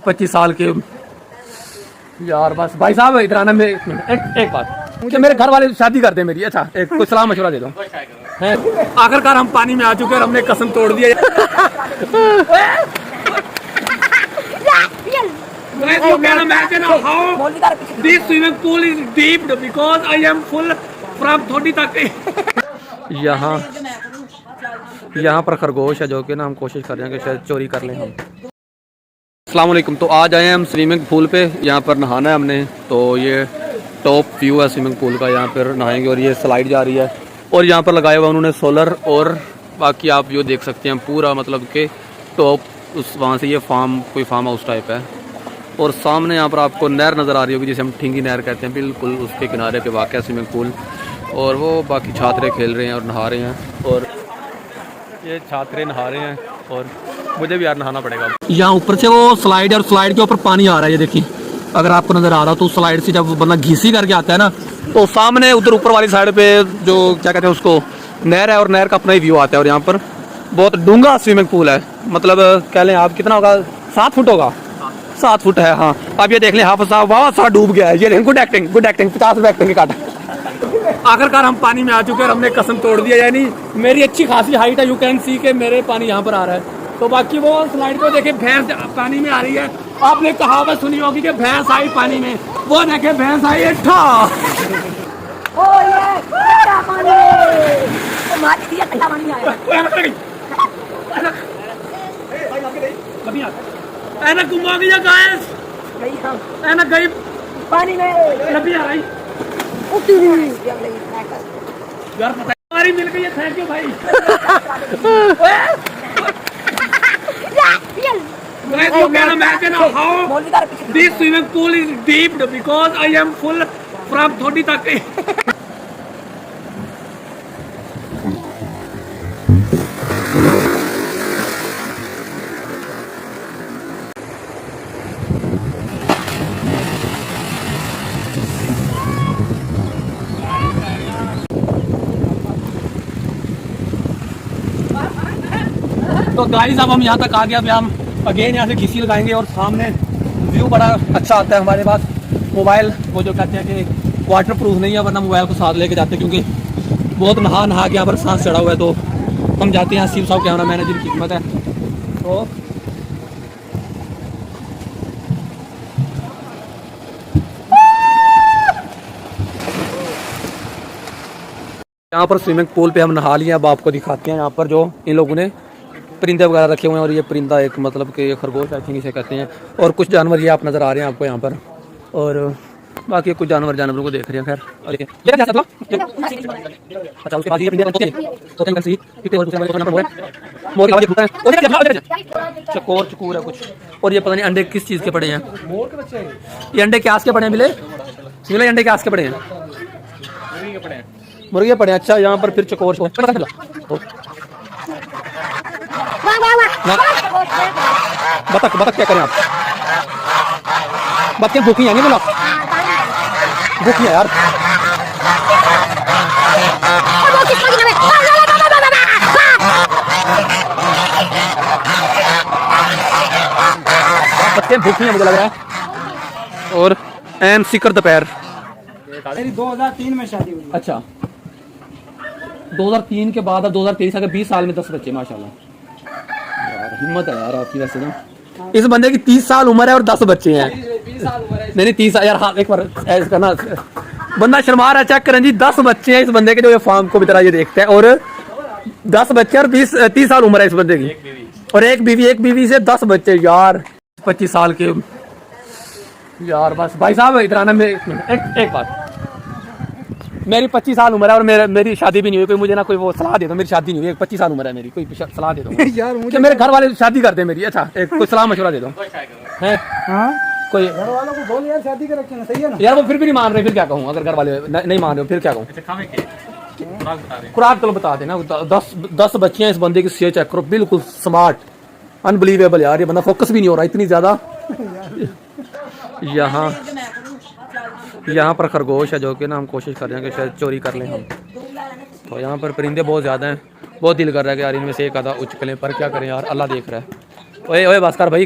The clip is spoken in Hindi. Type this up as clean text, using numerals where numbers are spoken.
25 साल के यार। बस भाई साहब इधर आना। मैं एक बात कि मेरे घर वाले शादी करते हैं मेरी। अच्छा एक कोई सलाह मशवरा दे दो। आखिरकार हम पानी में आ चुके हैं और हमने कसम तोड़ दी है। This swimming pool is deep because I am full from थोड़ी तक। यहाँ पर खरगोश है जो कि ना हम कोशिश कर रहे हैं कि शायद चोरी कर लें हम। अस्सलाम वालेकुम। तो आज आए हैं हम स्विमिंग पूल पे। यहाँ पर नहाना है हमने। तो ये टॉप व्यू है स्विमिंग पूल का। यहाँ पर नहाएंगे और ये स्लाइड जा रही है और यहाँ पर लगाया हुआ उन्होंने सोलर। और बाकी आप व्यू देख सकते हैं पूरा, मतलब कि टॉप उस वहाँ से ये कोई फार्म हाउस टाइप है। और सामने यहाँ पर आपको नहर नज़र आ रही होगी जिसे हम ठिंगी नहर कहते हैं। बिल्कुल उसके किनारे पे वाक़ है स्विमिंग पूल। और वो बाकी छात्रे खेल रहे हैं और नहा रहे हैं। और ये छात्रे नहा रहे हैं और मुझे भी यार नहाना पड़ेगा। यहाँ ऊपर से वो स्लाइड है और स्लाइड के ऊपर पानी आ रहा है। ये देखिए अगर आपको नज़र आ रहा हो तो स्लाइड से जब बंदा घीसी करके आता है ना तो सामने उधर ऊपर वाली साइड पे जो क्या कहते हैं उसको नहर है और नहर का अपना ही व्यू आता है। और यहाँ पर बहुत डूंगा स्विमिंग पूल है। मतलब कह लें आप कितना होगा, 7 फुट होगा। 7 फुट है। हाँ आप ये देख लें हाफ साहब वाह सा डूब गया है। ये गुड एक्टिंग 50 रुपये एक्टिंग की काटा। आखिरकार हम पानी में आ चुके हैं और हमने कसम तोड़ दिया। यानी मेरी अच्छी खासी हाइट है, यू कैन सी के मेरे पानी यहाँ पर आ रहा है। तो बाकी वो स्लाइड को देखे भैंस पानी में आ रही है। आपने कहावत सुनी होगी कि भैंस आई पानी में, वो देखे भैंस आई ठा। ऐना घुमा गया गैस, ऐना गई पानी में नबी आ रही यार। हमारी मिल गई है, थैंक यू भाई। This swimming pool is deep because I am full from थोड़ी तक। तो गाइस अब हम यहाँ तक आ गए। अब हम अगेन यहाँ से घिसी लगाएंगे और सामने व्यू बड़ा अच्छा आता है। हमारे पास मोबाइल वो जो कहते हैं कि वाटर प्रूफ नहीं है, वरना मोबाइल को साथ लेके जाते हैं क्योंकि बहुत नहा के यहाँ पर सांस चढ़ा हुआ है। तो हम जाते हैं सीप साहब कैमरा मैनेजर की खिदमत है। तो यहाँ पर स्विमिंग पूल पे हम नहा लिए। अब आपको दिखाते हैं यहाँ पर जो इन लोगों ने परिंदे वगैरह रखे हुए हैं। और ये परिंदा एक मतलब कि खरगोश आई थिंक इसे कहते हैं। और कुछ जानवर ये आप नज़र आ रहे हैं आपको यहाँ पर। और बाकी कुछ जानवरों को देख रहे हैं। खैर अच्छा उसके पास ये चकोर है कुछ। और ये पता नहीं अंडे किस चीज़ के पड़े हैं। ये अंडे क्या के पड़े हैं मिले अंडे क्या के पड़े हैं, मुर्गे पड़े हैं। अच्छा यहाँ पर फिर चकोर बतख क्या करें आप, बतखें भूखी हैं नहीं बोला, भूखी है यार। बतखें भूखी हैं मुझे लग रहा है। और एम सिकर दोपहर 2003 में शादी हुई। अच्छा 2003 के बाद अब 2023 अगर 20 साल में 10 बच्चे माशाल्लाह। यार हिम्मत है यार आपकी। वैसे ना इस बंदे की 30 साल उम्र है और 10 बच्चे हैं। नहीं 30 यार हाँ एक बार ऐसा ना बंदा शर्मा रहा है। चेक करें जी 10 बच्चे हैं इस बंदे के जो ये फार्म को भी तरह ये देखता है। और 10 बच्चे और 30 साल उम्र है इस बंदे की। और एक बीवी से 10 बच्चे यार 25 साल के यार। बस भाई साहब इधर आना। एक बात मेरी 25 साल उम्र है और मेरी शादी भी नहीं हुई। कोई मुझे ना कोई वो सलाह दे दो, मेरी शादी नहीं हुई। 25 साल उम्र है मेरी, कोई सलाह दे दो यार मुझे। मेरे घर वाले शादी करते हैं मेरी। अच्छा एक कोई सलाह मशवरा दे दो। कोई घर वालों को बोल यार शादी कर रखे ना, सही है ना यार। वो फिर भी नहीं मान रहे, फिर क्या कहूँ। अगर घर वाले नहीं मान रहे फिर क्या कहूँ। खुराक तो बता देना। 10 बच्चे हैं इस बंदे की। सेहत चेक करो बिल्कुल स्मार्ट, अनबिलीवेबल यार। ये बंदा फोकस भी नहीं हो रहा इतनी ज्यादा। यहाँ पर खरगोश है जो कि ना हम कोशिश कर रहे हैं कि शायद चोरी कर लें हम। तो यहाँ पर परिंदे बहुत ज़्यादा हैं। बहुत दिल कर रहा है कि यार इनमें से एक आधा उचकलें, पर क्या करें यार, अल्लाह देख रहा है। ओए ओए भास्कर भाई